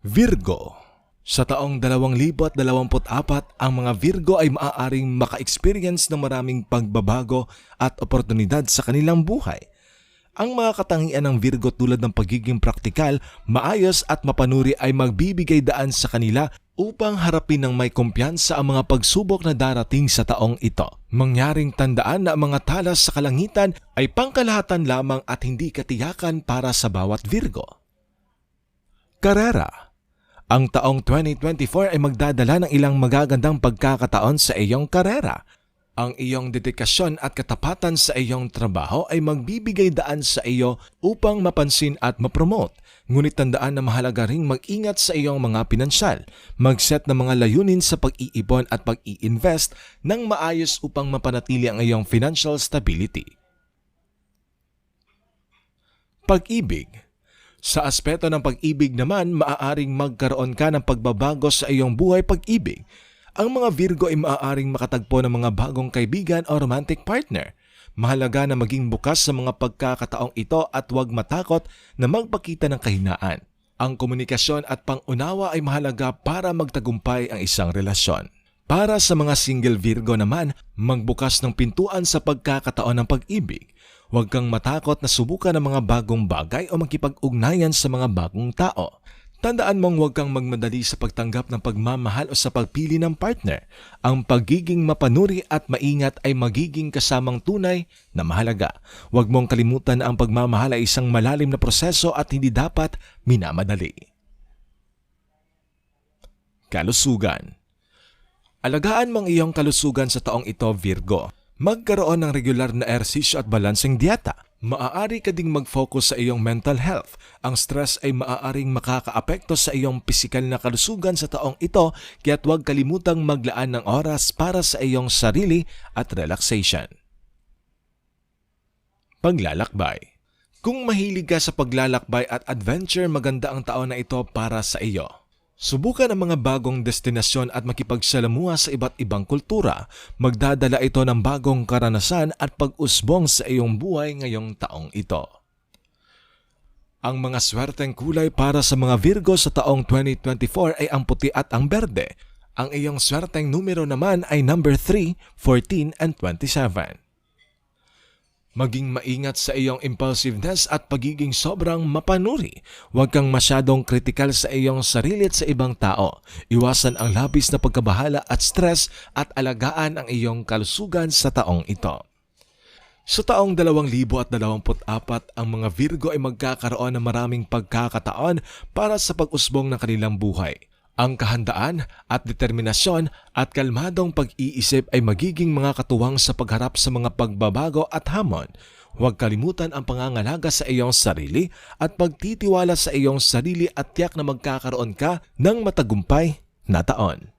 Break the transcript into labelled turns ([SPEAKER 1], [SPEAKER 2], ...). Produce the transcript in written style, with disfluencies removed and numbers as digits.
[SPEAKER 1] Virgo. Sa taong 2024, ang mga Virgo ay maaaring maka-experience ng maraming pagbabago at oportunidad sa kanilang buhay. Ang mga katangian ng Virgo tulad ng pagiging praktikal, maayos at mapanuri ay magbibigay daan sa kanila upang harapin ng may kumpiyansa ang mga pagsubok na darating sa taong ito. Mangyaring tandaan na ang mga talas sa kalangitan ay pangkalahatan lamang at hindi katiyakan para sa bawat Virgo. Karera. Ang taong 2024 ay magdadala ng ilang magagandang pagkakataon sa iyong karera. Ang iyong dedikasyon at katapatan sa iyong trabaho ay magbibigay daan sa iyo upang mapansin at mapromote. Ngunit tandaan na mahalaga ring mag-ingat sa iyong mga pinansyal. Mag-set ng mga layunin sa pag-iipon at pag-i-invest ng maayos upang mapanatili ang iyong financial stability. Pag-ibig. Sa aspeto ng pag-ibig naman, maaaring magkaroon ka ng pagbabago sa iyong buhay pag-ibig. Ang mga Virgo ay maaaring makatagpo ng mga bagong kaibigan o romantic partner. Mahalaga na maging bukas sa mga pagkakataong ito at huwag matakot na magpakita ng kahinaan. Ang komunikasyon at pangunawa ay mahalaga para magtagumpay ang isang relasyon. Para sa mga single Virgo naman, magbukas ng pintuan sa pagkakataon ng pag-ibig. Huwag kang matakot na subukan ng mga bagong bagay o makipag-ugnayan sa mga bagong tao. Tandaan mong huwag kang magmadali sa pagtanggap ng pagmamahal o sa pagpili ng partner. Ang pagiging mapanuri at maingat ay magiging kasamang tunay na mahalaga. Huwag mong kalimutan na ang pagmamahal ay isang malalim na proseso at hindi dapat minamadali. Kalusugan. Alagaan mong iyong kalusugan sa taong ito, Virgo. Magkaroon ng regular na ehersisyo at balanseng dieta. Maaari ka ding mag-focus sa iyong mental health. Ang stress ay maaaring makakaapekto sa iyong pisikal na kalusugan sa taong ito, kaya't huwag kalimutang maglaan ng oras para sa iyong sarili at relaxation. Paglalakbay. Kung mahilig ka sa paglalakbay at adventure, maganda ang taon na ito para sa iyo. Subukan ang mga bagong destinasyon at makipagsalamuha sa iba't ibang kultura. Magdadala ito ng bagong karanasan at pag-usbong sa iyong buhay ngayong taong ito. Ang mga swerteng kulay para sa mga Virgo sa taong 2024 ay ang puti at ang berde. Ang iyong swerteng numero naman ay number 3, 14 and 27. Maging maingat sa iyong impulsiveness at pagiging sobrang mapanuri. Huwag kang masyadong kritikal sa iyong sarili at sa ibang tao. Iwasan ang labis na pagkabahala at stress at alagaan ang iyong kalusugan sa taong ito. Sa taong 2024, ang mga Virgo ay magkakaroon ng maraming pagkakataon para sa pag-usbong ng kanilang buhay. Ang kahandaan at determinasyon at kalmadong pag-iisip ay magiging mga katuwang sa pagharap sa mga pagbabago at hamon. Huwag kalimutan ang pangangalaga sa iyong sarili at pagtitiwala sa iyong sarili at tiyak na magkakaroon ka ng matagumpay na taon.